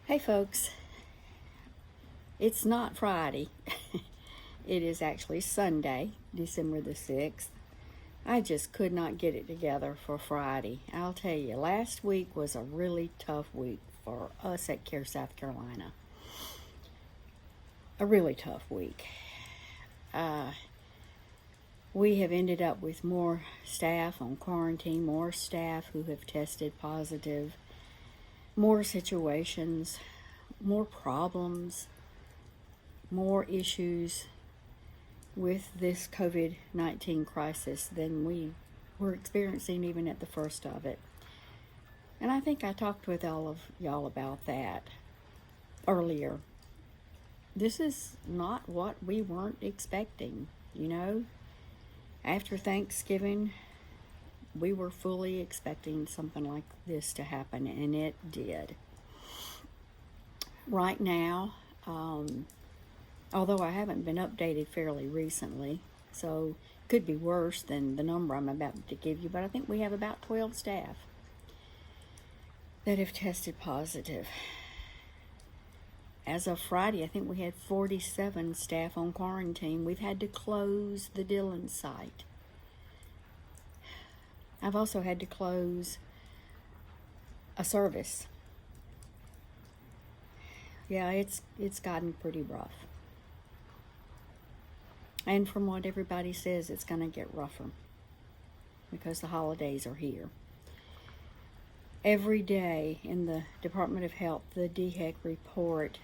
Hey folks, it's not Friday. It is actually Sunday, December the 6th. I just could not get it together for Friday. I'll tell you, last week was a really tough week for us at CARE South Carolina. A really tough week. We have ended up with more staff on quarantine, more staff who have tested positive, more situations, more problems, more issues with this COVID-19 crisis than we were experiencing even at the first of it. And I think I talked with all of y'all about that earlier. This is not what we weren't expecting, you know. After Thanksgiving, we were fully expecting something like this to happen, and it did. Right now, although I haven't been updated fairly recently, so it could be worse than the number I'm about to give you, but I think we have about 12 staff that have tested positive. As of Friday, I think we had 47 staff on quarantine. We've had to close the Dillon site. I've also had to close a service. Yeah, it's gotten pretty rough. And from what everybody says, it's going to get rougher because the holidays are here. Every day in the Department of Health, the DHEC report,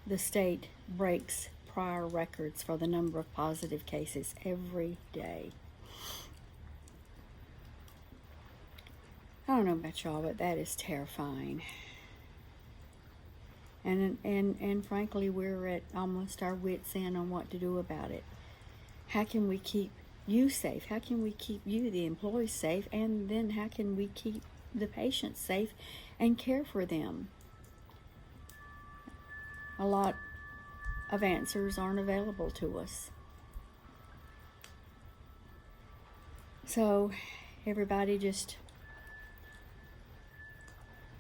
the state breaks prior records for the number of positive cases every day. I don't know about y'all, but that is terrifying. And frankly, we're at almost our wits' end on what to do about it. How can we keep you safe? How can we keep you, the employees, safe? And then how can we keep the patients safe and care for them? A lot of answers aren't available to us. So, everybody,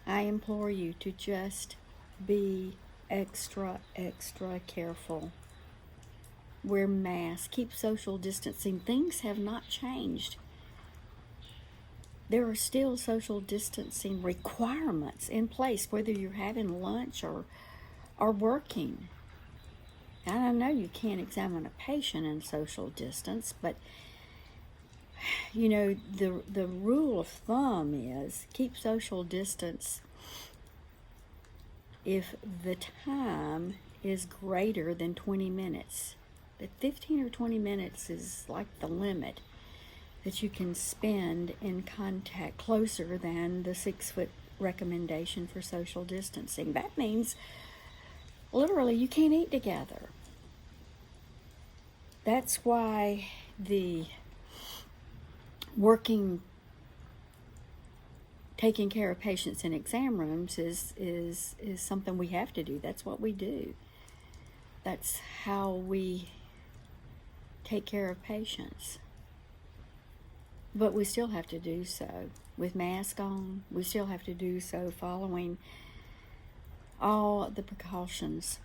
I implore you to just be extra careful. Wear masks, keep social distancing. Things have not changed. There are still social distancing requirements in place, whether you're having lunch or working. And I know you can't examine a patient in social distance, but you know, the rule of thumb is keep social distance if the time is greater than 20 minutes. But 15 or 20 minutes is like the limit that you can spend in contact closer than the 6-foot recommendation for social distancing. That means literally you can't eat together. That's why the taking care of patients in exam rooms is something we have to do. That's what we do. That's how we take care of patients. But we still have to do so with masks on. We still have to do so following all the precautions.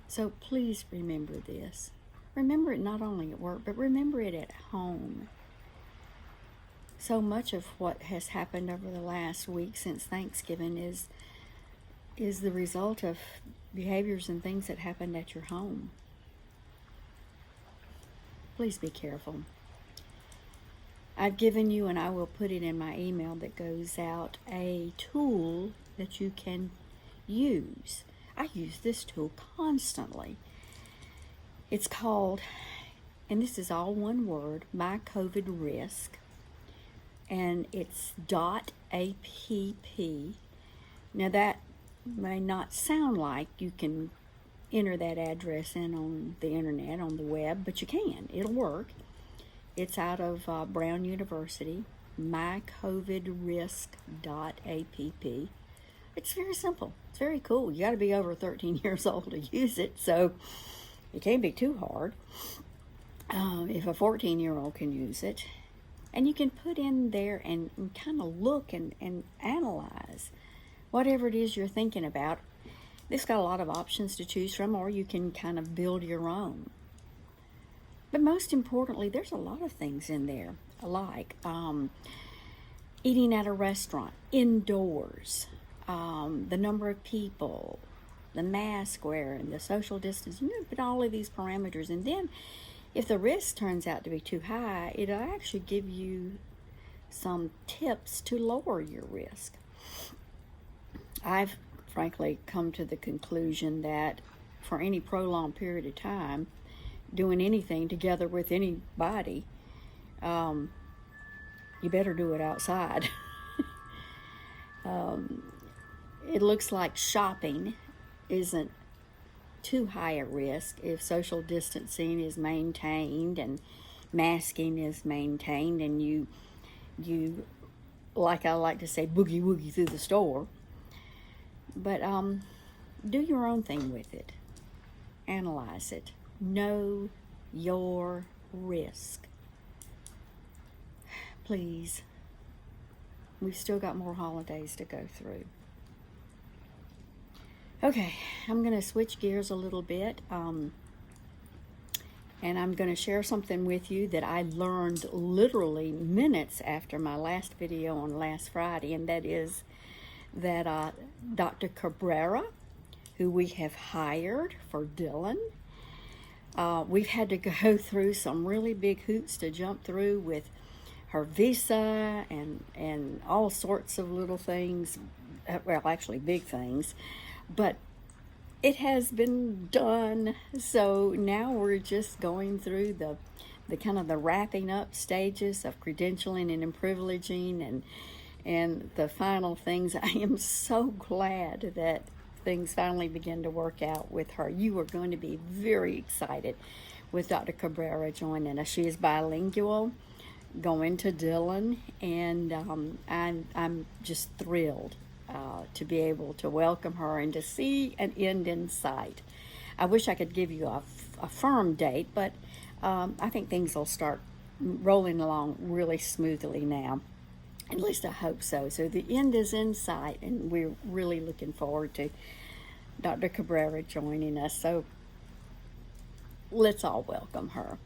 So please remember this. Remember it not only at work, but remember it at home. So much of what has happened over the last week since Thanksgiving is the result of behaviors and things that happened at your home. Please be careful. I've given you, and I will put it in my email that goes out, a tool that you can use. I use this tool constantly. It's called, and this is all one word, My COVID Risk, and it's .app. Now that may not sound like you can enter that address in on the internet, on the web, but you can. It'll work. It's out of Brown University, mycovidrisk.app. It's very simple. It's very cool. You got to be over 13 years old to use it, so it can't be too hard. If a 14-year-old can use it. And you can put in there and kind of look and analyze whatever it is you're thinking about, this got a lot of options to choose from, or you can kind of build your own. But most importantly, there's a lot of things in there, like eating at a restaurant, indoors, the number of people, the mask wearing, the social distance. You put all of these parameters, and then if the risk turns out to be too high, it'll actually give you some tips to lower your risk. I've frankly come to the conclusion that for any prolonged period of time, doing anything together with anybody, you better do it outside. It looks like shopping isn't too high a risk if social distancing is maintained and masking is maintained, and you like I like to say, boogie woogie through the store. But do your own thing with it. Analyze it. Know your risk. Please. We've still got more holidays to go through. Okay, I'm going to switch gears a little bit, and I'm going to share something with you that I learned literally minutes after my last video on last Friday, and that is that Dr. Cabrera, who we have hired for Dylan, we've had to go through some really big hoops to jump through with her visa and all sorts of little things, well, actually big things, but it has been done. So now we're just going through the kind of the wrapping up stages of credentialing and privileging and the final things. I am so glad that things finally begin to work out with her. You are going to be very excited with Dr. Cabrera joining us. She is bilingual, going to Dylan, and I'm just thrilled to be able to welcome her and to see an end in sight. I wish I could give you a firm date, but I think things will start rolling along really smoothly now. At least I hope so. So the end is in sight, and we're really looking forward to Dr. Cabrera joining us. So let's all welcome her.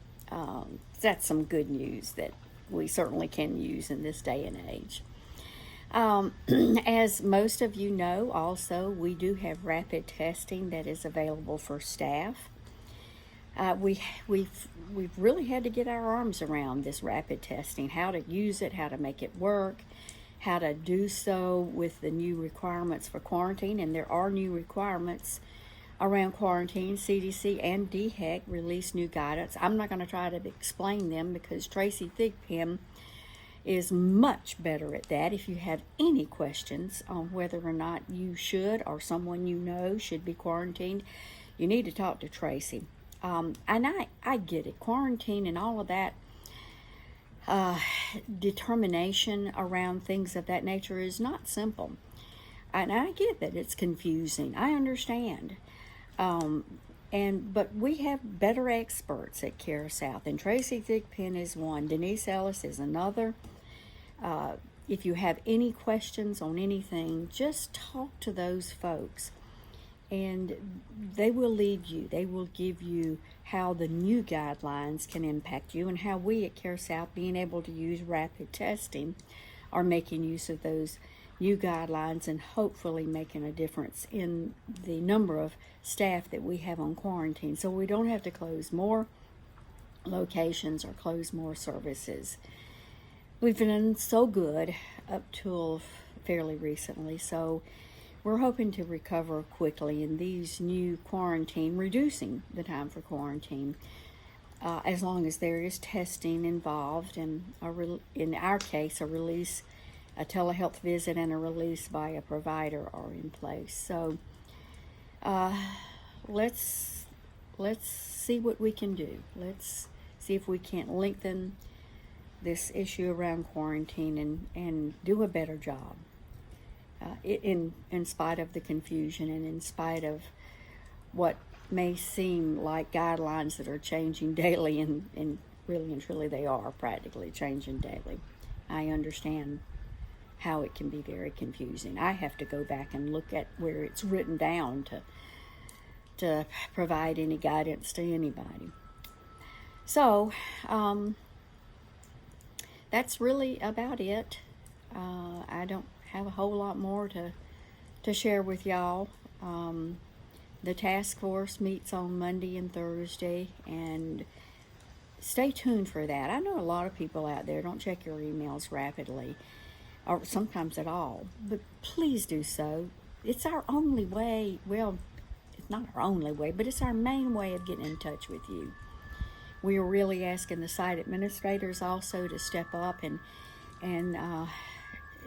That's some good news that we certainly can use in this day and age. As most of you know, also, we do have rapid testing that is available for staff. We've really had to get our arms around this rapid testing, how to use it, how to make it work, how to do so with the new requirements for quarantine. And there are new requirements around quarantine. CDC and DHEC released new guidance. I'm not going to try to explain them because Tracy Thigpen is much better at that. If you have any questions on whether or not you should or someone you know should be quarantined, you need to talk to Tracy. And I get it. Quarantine and all of that determination around things of that nature is not simple. And I get that it's confusing. I understand. But we have better experts at CareSouth, and Tracy Thigpen is one. Denise Ellis is another. If you have any questions on anything, just talk to those folks, and they will lead you. They will give you how the new guidelines can impact you, and how we at CareSouth, being able to use rapid testing, are making use of those new guidelines and hopefully making a difference in the number of staff that we have on quarantine, so we don't have to close more locations or close more services. We've been so good up till fairly recently, so we're hoping to recover quickly in these new quarantine, reducing the time for quarantine, as long as there is testing involved, and in our case, a telehealth visit and a release by a provider are in place. So let's see what we can do. Let's see if we can't lengthen this issue around quarantine and do a better job, in spite of the confusion and in spite of what may seem like guidelines that are changing daily, and really and truly they are practically changing daily. I understand how it can be very confusing. I have to go back and look at where it's written down to provide any guidance to anybody. So, that's really about it. I don't have a whole lot more to share with y'all. The task force meets on Monday and Thursday, and stay tuned for that. I know a lot of people out there don't check your emails rapidly, or sometimes at all, but please do so. It's our only way, well, it's not our only way, but it's our main way of getting in touch with you. We are really asking the site administrators also to step up and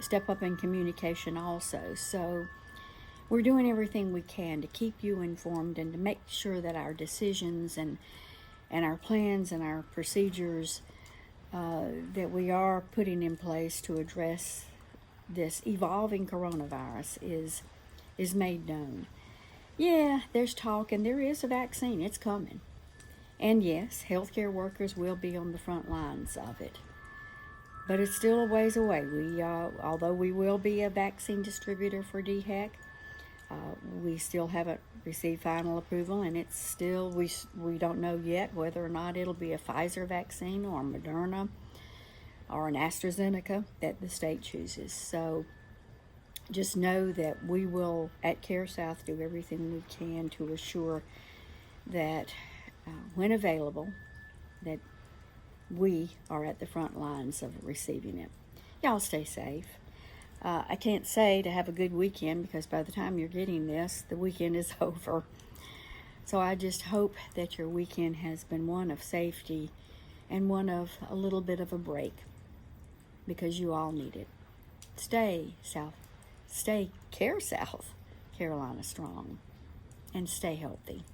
step up in communication also. So we're doing everything we can to keep you informed and to make sure that our decisions and our plans and our procedures that we are putting in place to address this evolving coronavirus is made known. Yeah, there's talk, and there is a vaccine. It's coming. And yes, healthcare workers will be on the front lines of it. But it's still a ways away. Although we will be a vaccine distributor for DHEC, we still haven't received final approval, and it's still, we don't know yet whether or not it'll be a Pfizer vaccine or Moderna or an AstraZeneca that the state chooses. So just know that we will, at CareSouth, do everything we can to assure that when available, that we are at the front lines of receiving it. Y'all stay safe. I can't say to have a good weekend, because by the time you're getting this, the weekend is over. So I just hope that your weekend has been one of safety and one of a little bit of a break, because you all need it. Stay CareSouth Carolina strong, and stay healthy.